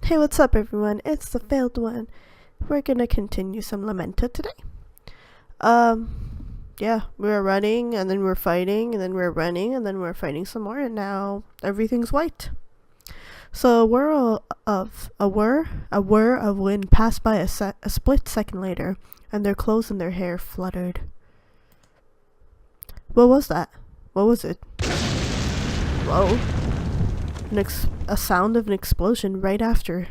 Hey, what's up everyone? It's the failed one. We're gonna continue some Lamento today. Yeah, we were running and then we were fighting and then we were running and then we were fighting some more and now everything's white. So a whir of wind passed by a split second later, and their clothes and their hair fluttered. What was that? What was it? Whoa. A sound of an explosion right after.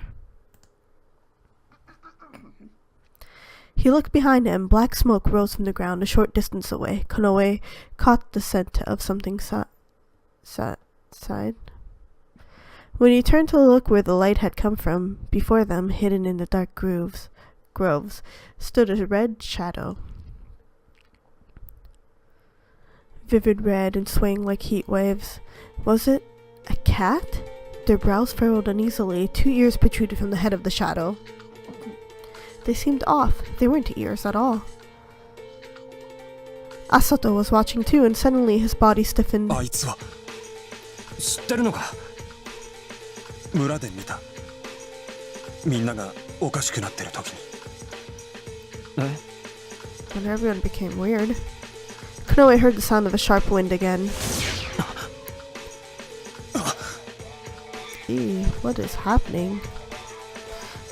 He looked behind him. Black smoke rose from the ground a short distance away. Konoe caught the scent of something side. When he turned to look where the light had come from, before them, hidden in the dark groves, stood a red shadow. Vivid red and swaying like heat waves. Was it a cat? Their brows furrowed uneasily. 2 ears protruded from the head of the shadow. They seemed off. They weren't ears at all. Asato was watching too, and suddenly his body stiffened. あいつは知ってるのか。村で見た。みんながおかしくなってる時に。When everyone became weird, Konoe heard the sound of a sharp wind again. Eee, what is happening?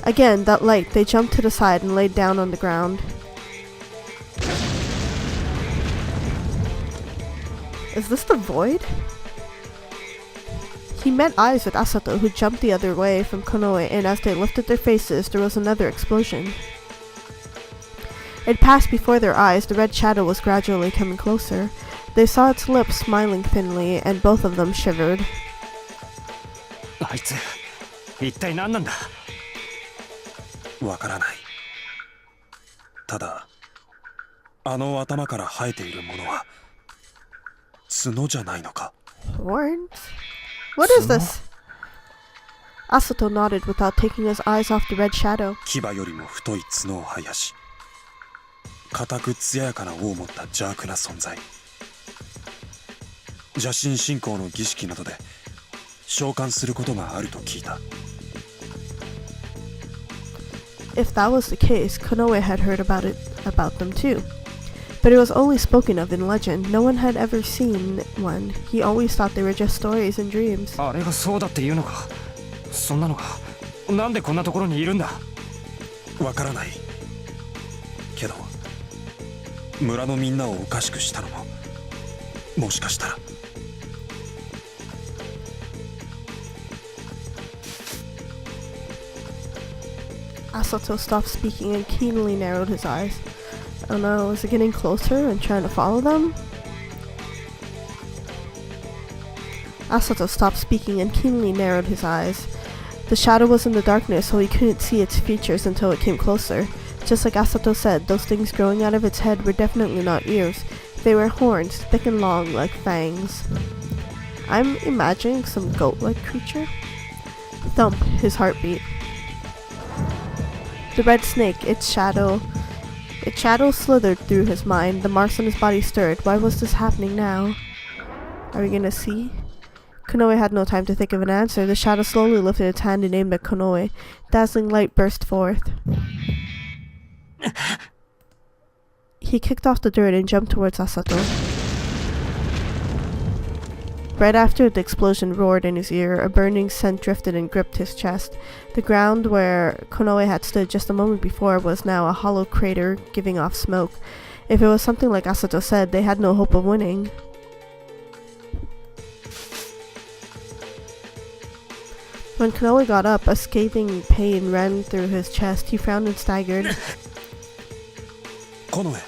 Again, that light. They jumped to the side and laid down on the ground. Is this the void? He met eyes with Asato, who jumped the other way from Konoe, and as they lifted their faces, there was another explosion. It passed before their eyes. The red shadow was gradually coming closer. They saw its lips smiling thinly, and both of them shivered. あいつ、一体何なんだ。わからない。ただ、あの頭から生えているものは角じゃないのか。Horns? What is this? Asato nodded without taking his eyes off the red shadow. 牙よりも太い角を生やし、固く艶やかな尾を持った邪悪な存在。邪神信仰の儀式などで召喚することがあると聞いた。If that was the case, Konoe had heard about them too. But it was only spoken of in legend. No one had ever seen one. He always thought they were just stories and dreams. あれがそうだっていうのか。そんなのがなんでこんなところにいるんだ。わからない。けど村のみんなをおかしくしたのももしかしたら。Asato stopped speaking and keenly narrowed his eyes. I don't know, is it getting closer and trying to follow them? Asato stopped speaking and keenly narrowed his eyes. The shadow was in the darkness, so he couldn't see its features until it came closer. Just like Asato said, those things growing out of its head were definitely not ears. They were horns, thick and long like fangs. I'm imagining some goat-like creature. Thump, his heart beat. The red snake, its shadow slithered through his mind. The marks on his body stirred. Why was this happening now? Are we gonna see? Konoe had no time to think of an answer. The shadow slowly lifted its hand and aimed at Konoe. Dazzling light burst forth. He kicked off the dirt and jumped towards Asato. Right after, the explosion roared in his ear. A burning scent drifted and gripped his chest. The ground where Konoe had stood just a moment before was now a hollow crater giving off smoke. If it was something like Asato said, they had no hope of winning. When Konoe got up, a scathing pain ran through his chest. He frowned and staggered. Konoe.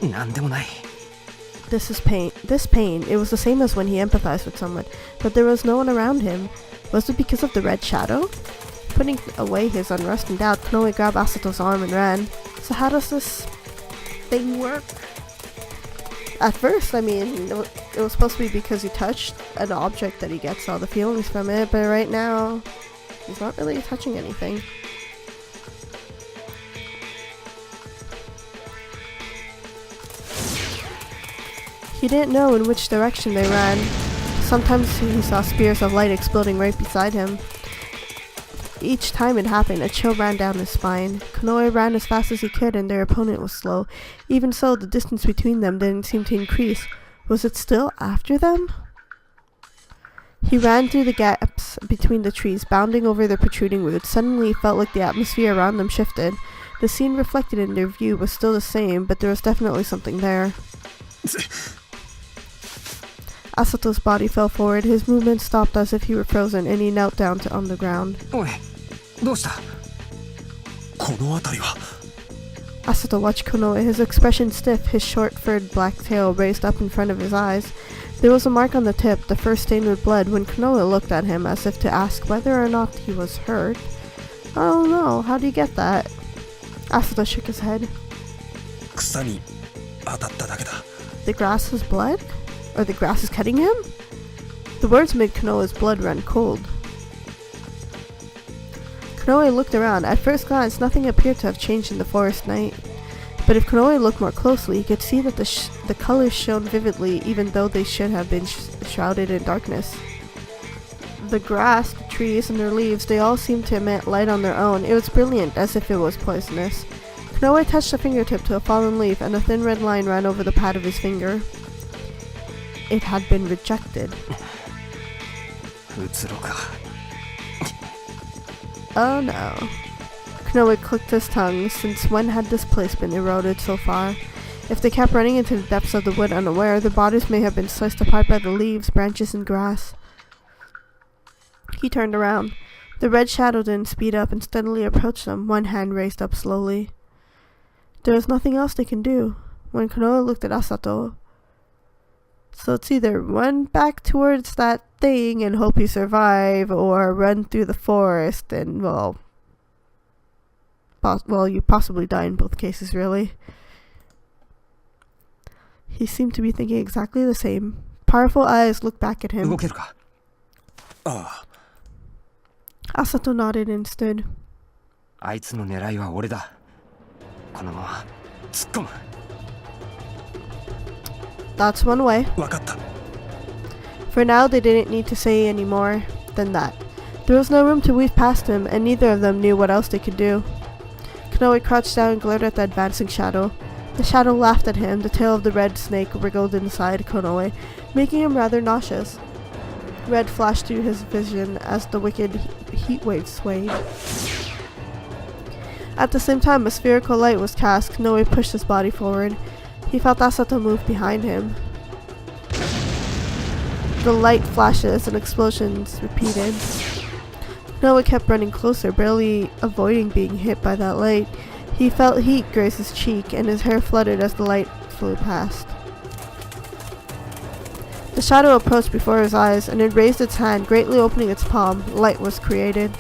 なんでもない。This pain, it was the same as when he empathized with someone, but there was no one around him. Was it because of the red shadow? Putting away his unrest and doubt, Konoe grabbed Asato's arm and ran. So how does this thing work? At first, I mean, it was supposed to be because he touched an object that he gets all the feelings from it, but right now, he's not really touching anything. He didn't know in which direction they ran. Sometimes he saw spears of light exploding right beside him. Each time it happened, a chill ran down his spine. Konoe ran as fast as he could, and their opponent was slow. Even so, the distance between them didn't seem to increase. Was it still after them? He ran through the gaps between the trees, bounding over the protruding roots. Suddenly, he felt like the atmosphere around them shifted. The scene reflected in their view was still the same, but there was definitely something there. Asato's body fell forward. His movement stopped as if he were frozen, and he knelt down on the ground. Asato watched Konoe, his expression stiff, his short furred black tail raised up in front of his eyes. There was a mark on the tip, the first stained with blood, when Konoe looked at him as if to ask whether or not he was hurt. I don't know, how do you get that? Asato shook his head. The grass was blood? Or the grass is cutting him? The words made Konoe's blood run cold. Konoe looked around. At first glance, nothing appeared to have changed in the forest night. But if Konoe looked more closely, he could see that the colors shone vividly, even though they should have been shrouded in darkness. The grass, the trees, and their leaves, they all seemed to emit light on their own. It was brilliant, as if it was poisonous. Konoe touched a fingertip to a fallen leaf, and a thin red line ran over the pad of his finger. It had been rejected. Oh no. Konoe clicked his tongue. Since when had this place been eroded so far? If they kept running into the depths of the wood unaware, their bodies may have been sliced apart by the leaves, branches, and grass. He turned around. The red shadow didn't speed up and steadily approached them, one hand raised up slowly. There was nothing else they can do. When Konoe looked at Asato, so it's either run back towards that thing and hope you survive, or run through the forest and, well, you possibly die in both cases, really. He seemed to be thinking exactly the same. Powerful eyes looked back at him. Asato nodded and stood. That's one way. For now, they didn't need to say any more than that. There was no room to weave past him, and neither of them knew what else they could do. Konoe crouched down and glared at the advancing shadow. The shadow laughed at him. The tail of the red snake wriggled inside Konoe, making him rather nauseous. Red flashed through his vision as the wicked heat wave swayed. At the same time, a spherical light was cast. Konoe pushed his body forward. He felt Asato move behind him. The light flashes and explosions repeated. Konoe kept running closer, barely avoiding being hit by that light. He felt heat graze his cheek, and his hair fluttered as the light flew past. The shadow approached before his eyes, and it raised its hand, greatly opening its palm. Light was created.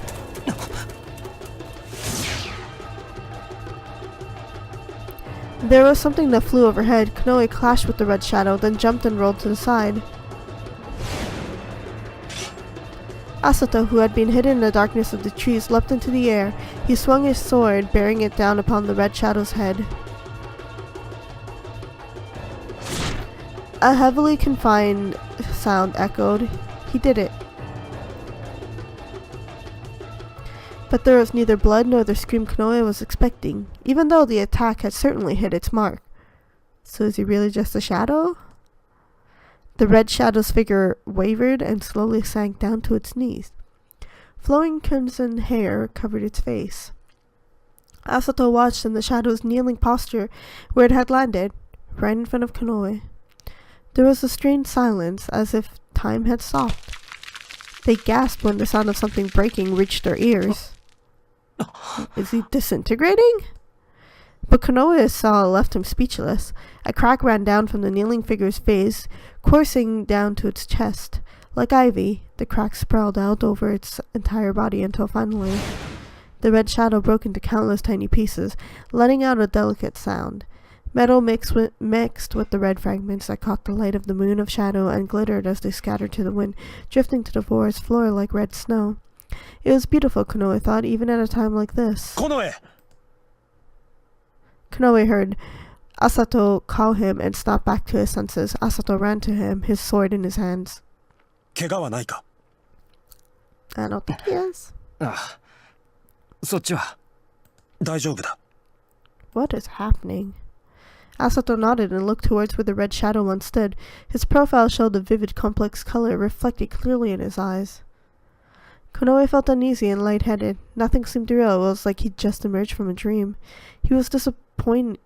There was something that flew overhead. Konoe clashed with the red shadow, then jumped and rolled to the side. Asato, who had been hidden in the darkness of the trees, leapt into the air. He swung his sword, bearing it down upon the red shadow's head. A heavily confined sound echoed. He did it. But there was neither blood nor the scream Konoe was expecting, even though the attack had certainly hit its mark. So is he really just a shadow? The red shadow's figure wavered and slowly sank down to its knees. Flowing crimson hair covered its face. Asato watched in the shadow's kneeling posture where it had landed, right in front of Konoe. There was a strange silence, as if time had stopped. They gasped when the sound of something breaking reached their ears. Is he disintegrating? But Konoe saw left him speechless. A crack ran down from the kneeling figure's face, coursing down to its chest. Like ivy, the crack sprawled out over its entire body until finally the red shadow broke into countless tiny pieces, letting out a delicate sound. Metal mixed with the red fragments that caught the light of the moon of shadow and glittered as they scattered to the wind, drifting to the forest floor like red snow. It was beautiful, Konoe thought, even at a time like this. Konoe heard Asato call him and snapped back to his senses. Asato ran to him, his sword in his hands. I don't think he is. そっちは大丈夫だ。 What is happening? Asato nodded and looked towards where the red shadow once stood. His profile showed a vivid, complex color reflected clearly in his eyes. Konoe felt uneasy and lightheaded. Nothing seemed real. It was like he'd just emerged from a dream. It was disappointing.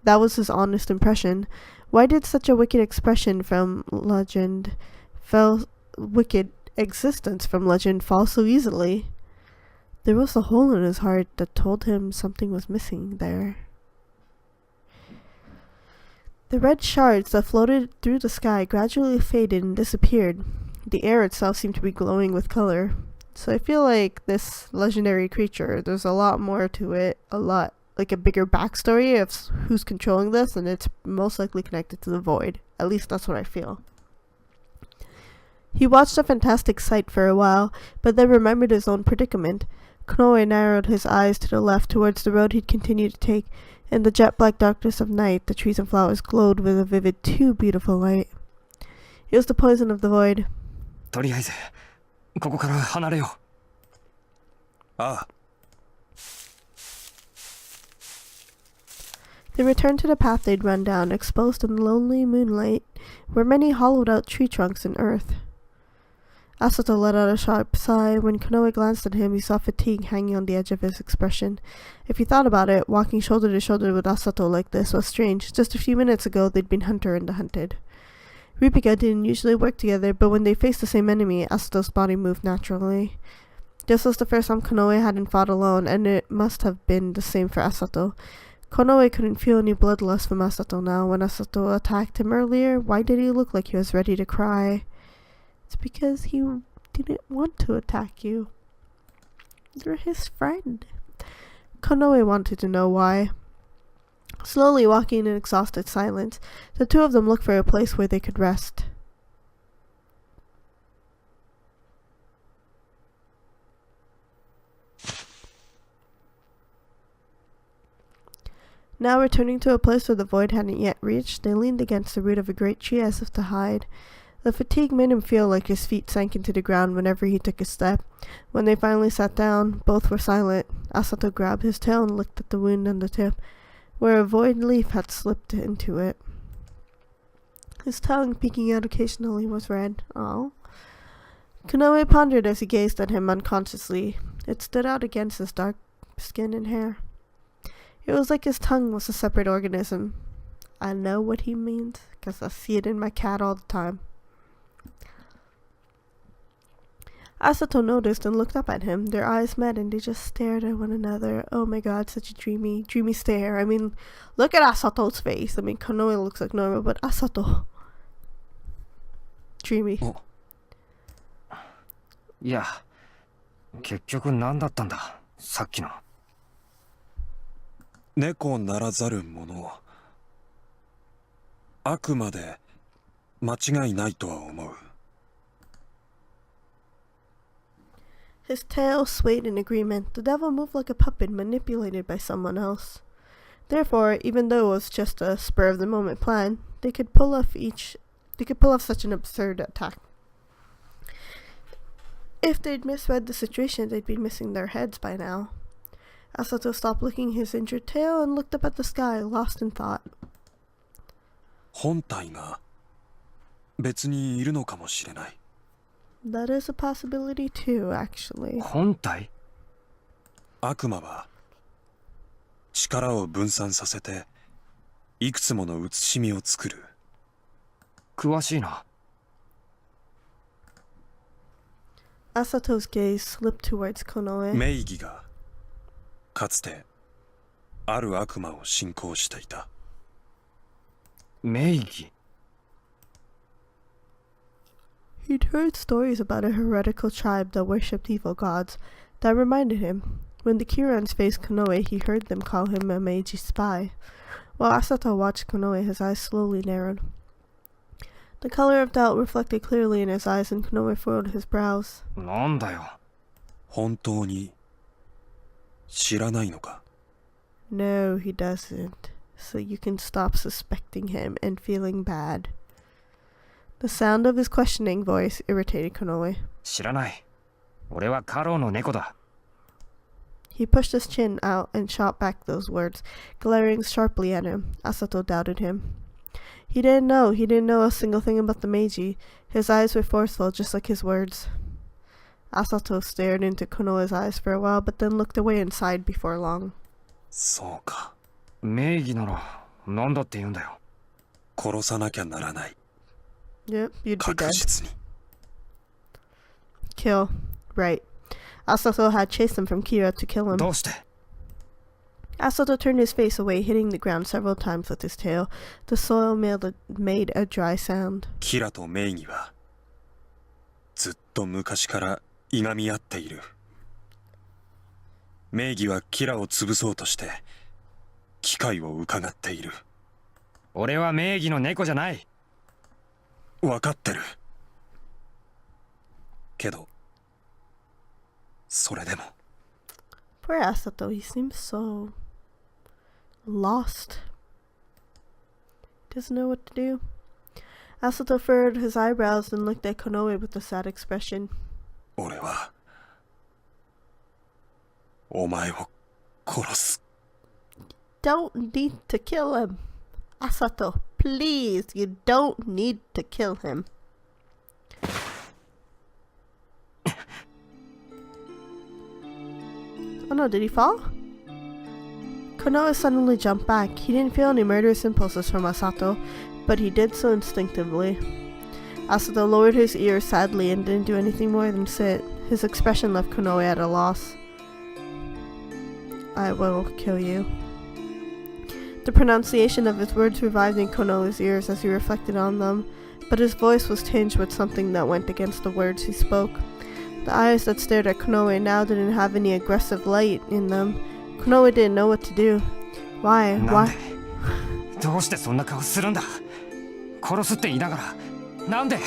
That was his honest impression. Why did such a wicked existence from legend fall so easily? There was a hole in his heart that told him something was missing there. The red shards that floated through the sky gradually faded and disappeared. The air itself seemed to be glowing with color. So I feel like this legendary creature, there's a lot more to it, like a bigger backstory of who's controlling this, and it's most likely connected to the void. At least that's what I feel. He watched a fantastic sight for a while, but then remembered his own predicament. Konoe narrowed his eyes to the left towards the road he'd continue to take. In the jet-black darkness of night, the trees and flowers glowed with a vivid, too beautiful light. It was the poison of the void. とりあえずここから離れよう。ああ。 They returned to the path they'd run down, exposed in the lonely moonlight, where many hollowed-out tree trunks and earth. Asato let out a sharp sigh. When Konoe glanced at him, he saw fatigue hanging on the edge of his expression. If he thought about it, walking shoulder to shoulder with Asato like this was strange. Just a few minutes ago, they'd been hunter and the hunted. Ripika didn't usually work together, but when they faced the same enemy, Asato's body moved naturally. This was the first time Konoe hadn't fought alone, and it must have been the same for Asato. Konoe couldn't feel any bloodlust from Asato now. When Asato attacked him earlier, why did he look like he was ready to cry? It's because he didn't want to attack you. You're his friend. Konoe wanted to know why. Slowly walking in exhausted silence, the two of them looked for a place where they could rest. Now returning to a place where the void hadn't yet reached, they leaned against the root of a great tree as if to hide. The fatigue made him feel like his feet sank into the ground whenever he took a step. When they finally sat down, both were silent. Asato grabbed his tail and looked at the wound on the tip, where a void leaf had slipped into it. His tongue, peeking out occasionally, was red. Oh. Konoe pondered as he gazed at him unconsciously. It stood out against his dark skin and hair. It was like his tongue was a separate organism. I know what he means, because I see it in my cat all the time. Asato noticed and looked up at him. Their eyes met and they just stared at one another. Oh my god, such a dreamy stare. I mean, look at Asato's face. I mean, Konoe looks like normal, but Asato. Dreamy. いや、結局何だったんだ、さっきの。猫ならざる者。あくまで間違いないとは思う。His tail swayed in agreement. The devil moved like a puppet manipulated by someone else. Therefore, even though it was just a spur-of-the-moment plan, they could pull off such an absurd attack. If they'd misread the situation, they'd be missing their heads by now. Asato stopped licking his injured tail and looked up at the sky, lost in thought. 本体が別にいるのかもしれない。 That is a possibility too, actually. 本体？悪魔は力を分散させていくつもの写しみを作る。詳しいな。Asato's gaze slipped towards Konoe. 名義がかつてある悪魔を信仰していた。名義？ He'd heard stories about a heretical tribe that worshipped evil gods. That reminded him. When the Kirans faced Konoe, he heard them call him a Meiji spy. While Asato watched Konoe, his eyes slowly narrowed. The color of doubt reflected clearly in his eyes, and Konoe furrowed his brows. なんだよ。本当に知らないのか? No, he doesn't. So you can stop suspecting him and feeling bad. The sound of his questioning voice irritated Konoe. 知らない。俺は家老の猫だ。He pushed his chin out and shot back those words, glaring sharply at him. Asato doubted him. He didn't know a single thing about the Meiji. His eyes were forceful, just like his words. Asato stared into Konoe's eyes for a while, but then looked away and sighed before long. そうか。名義なら何だって言うんだよ。殺さなきゃならない。 Yep, you'd be 確 dead. 実に。Kill. Right. Asato had chased him from Kira to kill him. どうして？ Asato turned his face away, hitting the ground several times with his tail. The soil made a dry sound. キラと名義はずっと昔からいがみ合っている。名義はキラを潰そうとして機会を伺っている。俺は名義の猫じゃない。分かってる。けどそれでも。 Poor Asato, he seems so lost. Doesn't know what to do. Asato furrowed his eyebrows and looked at Konoe with a sad expression. 俺はお前を殺す。 Don't need to kill him. Asato, please, you don't need to kill him. Oh no, did he fall? Konoe suddenly jumped back. He didn't feel any murderous impulses from Asato, but he did so instinctively. Asato lowered his ears sadly and didn't do anything more than sit. His expression left Konoe at a loss. I will kill you. The pronunciation of his words revived in Konoe's ears as he reflected on them, but his voice was tinged with something that went against the words he spoke. The eyes that stared at Konoe now didn't have any aggressive light in them. Konoe didn't know what to do. Why? なんで？どうしてそんな顔するんだ？殺すって言いながら、なんで？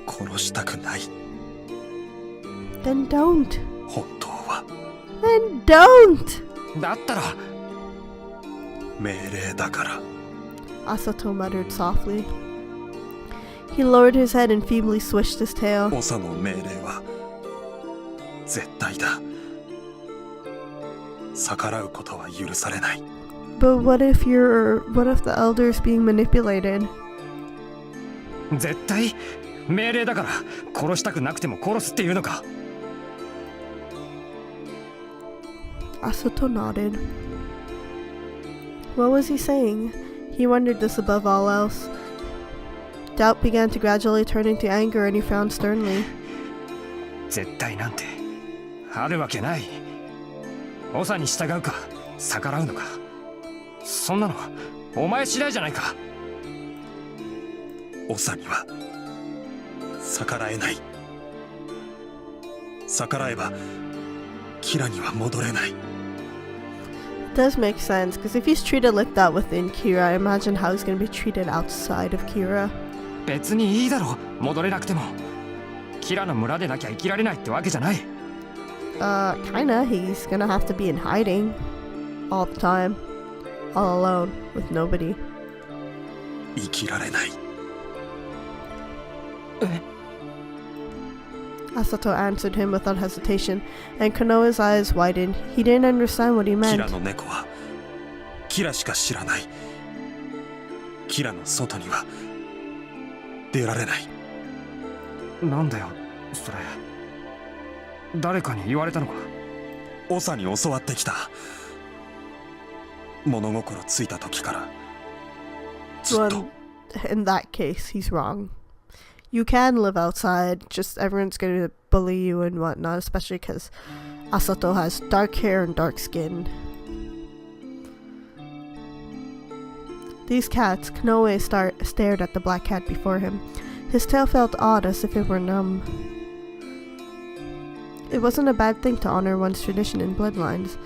殺したくない。 Then don't. 本当は Then don't! だったら命令だから。 Asato muttered softly. He lowered his head and feebly swished his tail. 長の命令は絶対だ。逆らうことは許されない。 But what if the elder is being manipulated? 絶対命令だから殺したくなくても殺すっていうのか？ Asato nodded. What was he saying? He wondered this above all else. Doubt began to gradually turn into anger and he frowned sternly. 絶対なんてあるわけない。長に従うか逆らうのか、そんなのお前次第じゃないか。長には逆らえない。逆らえばキラには戻れない。 It does make sense, because if he's treated like that within Kira, I imagine how he's going to be treated outside of Kira. 別にいいだろ、戻れなくても。キラの村でなきゃ生きられないってわけじゃない。Kinda. He's gonna have to be in hiding all the time, all alone, with nobody. 生きられない。 Asato answered him without hesitation, and Konoe's eyes widened. He didn't understand what he キラ meant. の猫はキラしか知らない。キラの外には出られない。なんだよそれ。誰かに言われたのか？長に教わってきた。物心ついた時からずっと。 Well, in that case, he's wrong. You can live outside, just everyone's gonna bully you and whatnot, especially because Asato has dark hair and dark skin. These cats, Konoe stared at the black cat before him. His tail felt odd, as if it were numb. It wasn't a bad thing to honor one's tradition and bloodlines.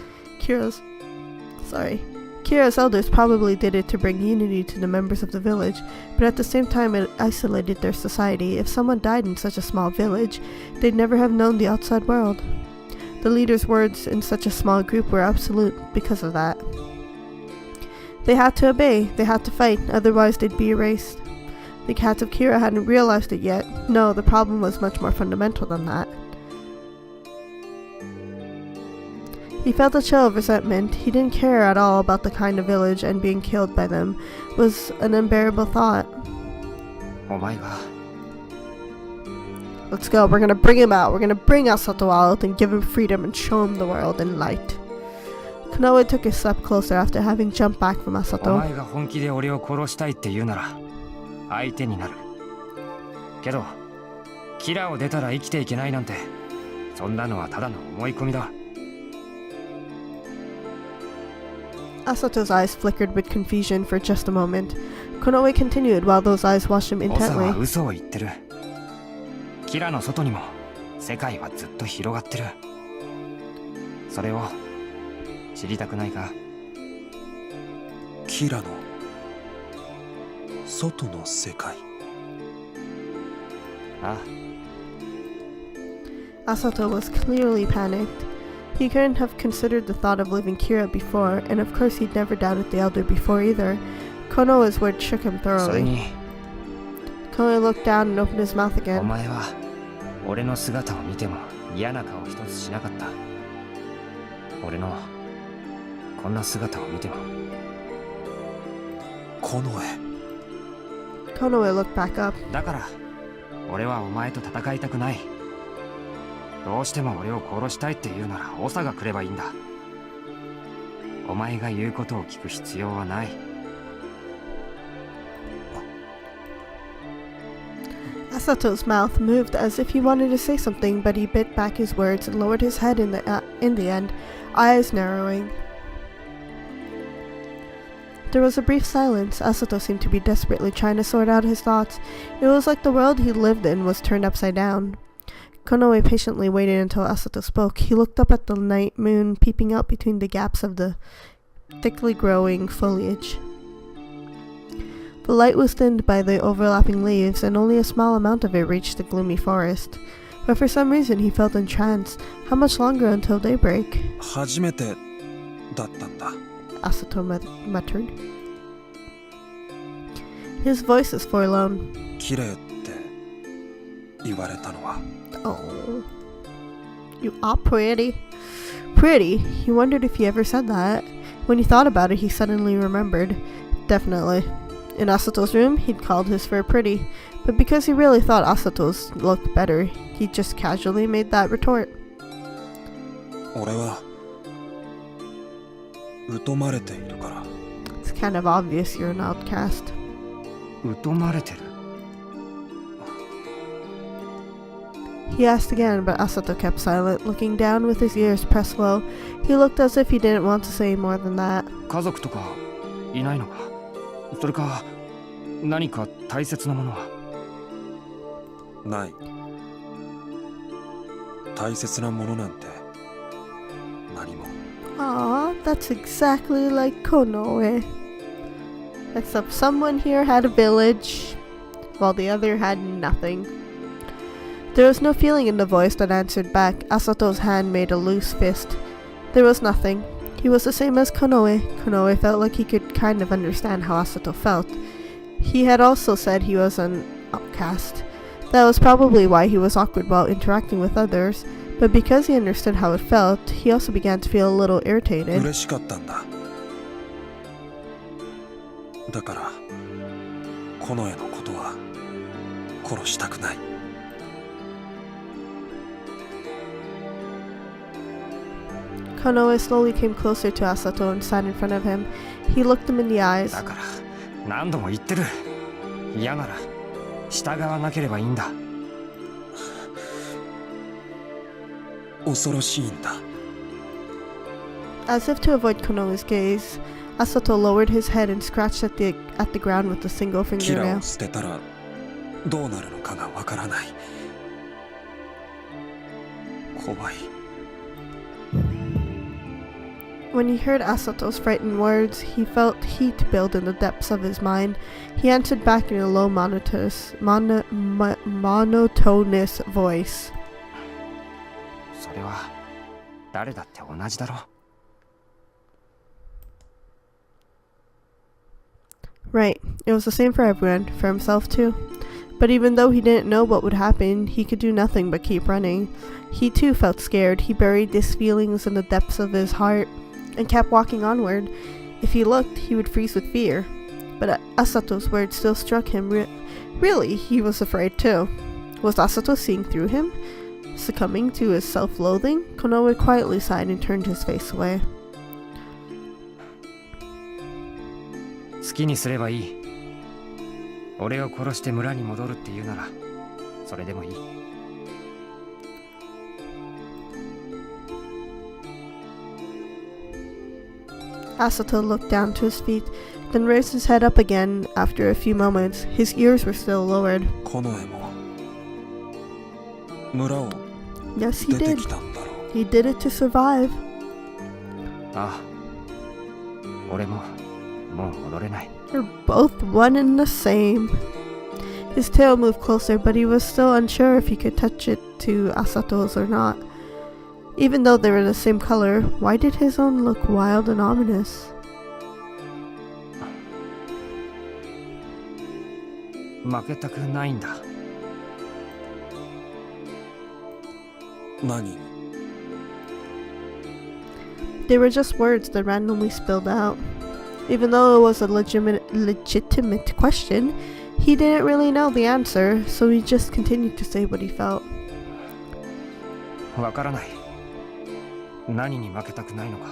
Kira's elders probably did it to bring unity to the members of the village, but at the same time it isolated their society. If someone died in such a small village, they'd never have known the outside world. The leader's words in such a small group were absolute because of that. They had to obey, they had to fight, otherwise they'd be erased. The cats of Kira hadn't realized it yet. No, the problem was much more fundamental than that. He felt a chill of resentment. He didn't care at all about the kind of village, and being killed by them was an unbearable thought. お前が Let's go, we're gonna bring him out. We're gonna bring Asato out and give him freedom and show him the world and light. Konoe took a step closer after having jumped back from お Asato. 前が本気で俺を殺したいって言うなら相手になるけどキラを出たら生きていけないなんてそんなのはただの思い込みだ Asato's eyes flickered with confusion for just a moment. Konoe continued while those eyes watched him 長は intently. 嘘を言ってるキラの外にも世界はずっと広がってるそれを知りたくないかキラの外の世界あ Asato was clearly panicked. He couldn't have considered the thought of leaving Kira before, and of course he'd never doubted the elder before either. Konoe's words shook him それ thoroughly. に Konoe looked down and opened his mouth お again. 前は俺の姿を見ても嫌な顔一つしなかった俺のこんな姿を見てもこの絵 Konoe looked back up. だから俺はお前と戦いたくないどうしても俺を殺したいって言うなら長が来ればいいんだお前が言うことを聞く必要はない Asato's mouth moved as if he wanted to say something, but he bit back his words and lowered his head in the end, eyes narrowing. There was a brief silence. Asato seemed to be desperately trying to sort out his thoughts. It was like the world he lived in was turned upside down. Konoe patiently waited until Asato spoke. He looked up at the night moon peeping out between the gaps of the thickly growing foliage. The light was thinned by the overlapping leaves, and only a small amount of it reached the gloomy forest. But for some reason he felt entranced. How much longer until daybreak? 初めてだったんだ Asato muttered. His voice was forlorn. 綺麗って言われたのは Oh. You are pretty. Pretty? He wondered if he ever said that. When he thought about it, he suddenly remembered. Definitely. In Asato's room, he'd called his fur pretty, but because he really thought Asato's looked better, he just casually made that retort. 俺は疎まれているから It's kind of obvious you're an outcast. 疎まれてる He asked again, but Asato kept silent, looking down with his ears pressed low. He looked as if he didn't want to say more than that. 家族とかいないのかそれか何か大切なものはない大切なものなんて何も Aw, that's exactly like Konoe. Except someone here had a village, while the other had nothing. There was no feeling in the voice that answered back. Asato's hand made a loose fist. There was nothing. He was the same as Konoe. Konoe felt like he could kind of understand how Asato felt. He had also said he was an outcast. That was probably why he was awkward while interacting with others. But because he understood how it felt, he also began to feel a little irritated. 嬉しかったんだだからこの絵のことは殺したくない Konoe slowly came closer to Asato and sat in front of him. He looked him in the eyes. だから何度も言ってる嫌なら従わなければいいんだ 恐ろしいんだ As if to avoid Konoe's gaze, Asato lowered his head and scratched at the ground with a single キラ fingernail. を捨てたらどうなるのかがわからない怖い When he heard Asato's frightened words, he felt heat build in the depths of his mind. He answered back in a low monotonous voice. それは誰だって同じだろ Right, it was the same for everyone, for himself too. But even though he didn't know what would happen, he could do nothing but keep running. He too felt scared. He buried these feelings in the depths of his heart and kept walking onward. If he looked, he would freeze with fear. But Asato's words still struck him. Really, he was afraid too. Was Asato seeing through him? Succumbing to his self-loathing? Konoe quietly sighed and turned his face away. 好きにすればいい。俺を殺して村に戻るって言うならそれでもいい。Asato looked down to his feet, then raised his head up again after a few moments. His ears were still lowered. この絵も村を Yes, he 出て did. きたんだろう。 He did it to survive. ああ、俺ももう戻れない。 They're both one and the same. His tail moved closer, but he was still unsure if he could touch it to Asato's or not. Even though they were the same color, why did his own look wild and ominous? 負けたくないんだ。何？ They were just words that randomly spilled out. Even though it was a legitimate question, he didn't really know the answer, so he just continued to say what he felt. わからない。何に負けたくないのか、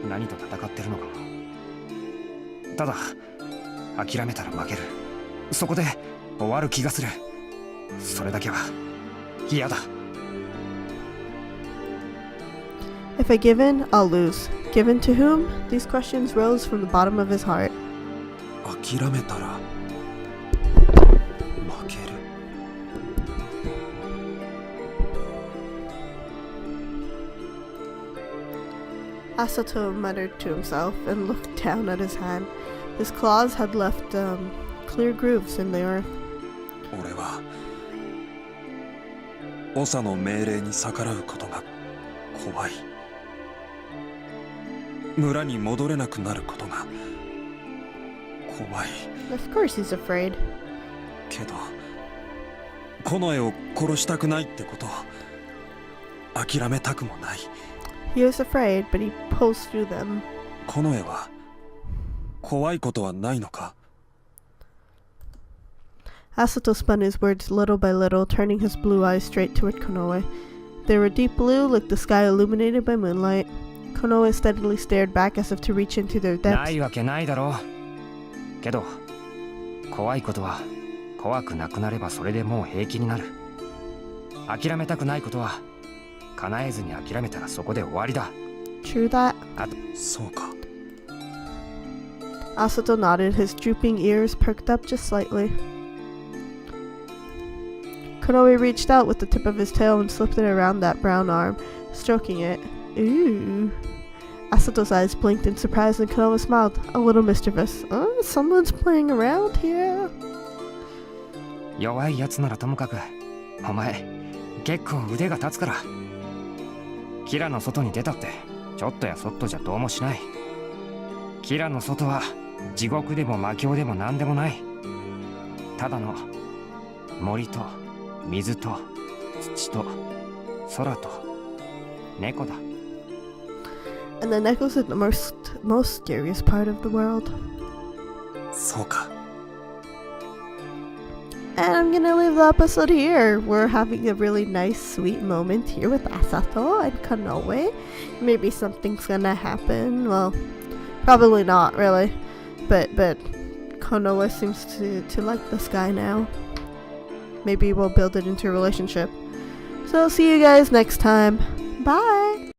何と戦ってるのかも。ただ、諦めたら負ける。そこで終わる気がする。それだけは嫌だ。If I give in, I'll lose. Given to whom? These questions rose from the bottom of his heart. 諦めたら負ける。 Asato muttered to himself and looked down at his hand. His claws had left clear grooves in the earth. 俺は長の命令に逆らうことが怖い。村に戻れなくなることが怖い。 Of course he's afraid. けど近衛を殺したくないってこと諦めたくもない。 He was afraid, but he pulls through them. 近衛は怖いことはないのか？ Asato spun his words little by little, turning his blue eyes straight toward Konoe. They were deep blue, like the sky illuminated by moonlight. Konoe steadily stared back as if to reach into their な depths. いわけないだろう。けど、怖いことは怖くなくなればそれでもう平気になる。諦めたくないことは叶えずに諦めたらそこで終わりだ。 True that. そうか。 Asato nodded, his drooping ears perked up just slightly. Konoe reached out with the tip of his tail and slipped it around that brown arm, stroking it. Ooh. Asato's eyes blinked in surprise and Konoe smiled, a little mischievous. Someone's playing around here. 弱いやつならともかく、お前結構腕が立つから。キラの外に出たってちょっとやそっとじゃどうもしない。キラの外は地獄でも魔境でも何でもない。ただの森と水と土と空と猫だ。 And the neko's the most scariest part of the world. そうか。 And I'm gonna leave the episode here. We're having a really nice, sweet moment here with Asato and Konoe. Maybe something's gonna happen. Well, probably not, really. But Konoe seems to like this guy now. Maybe we'll build it into a relationship. So see you guys next time. Bye!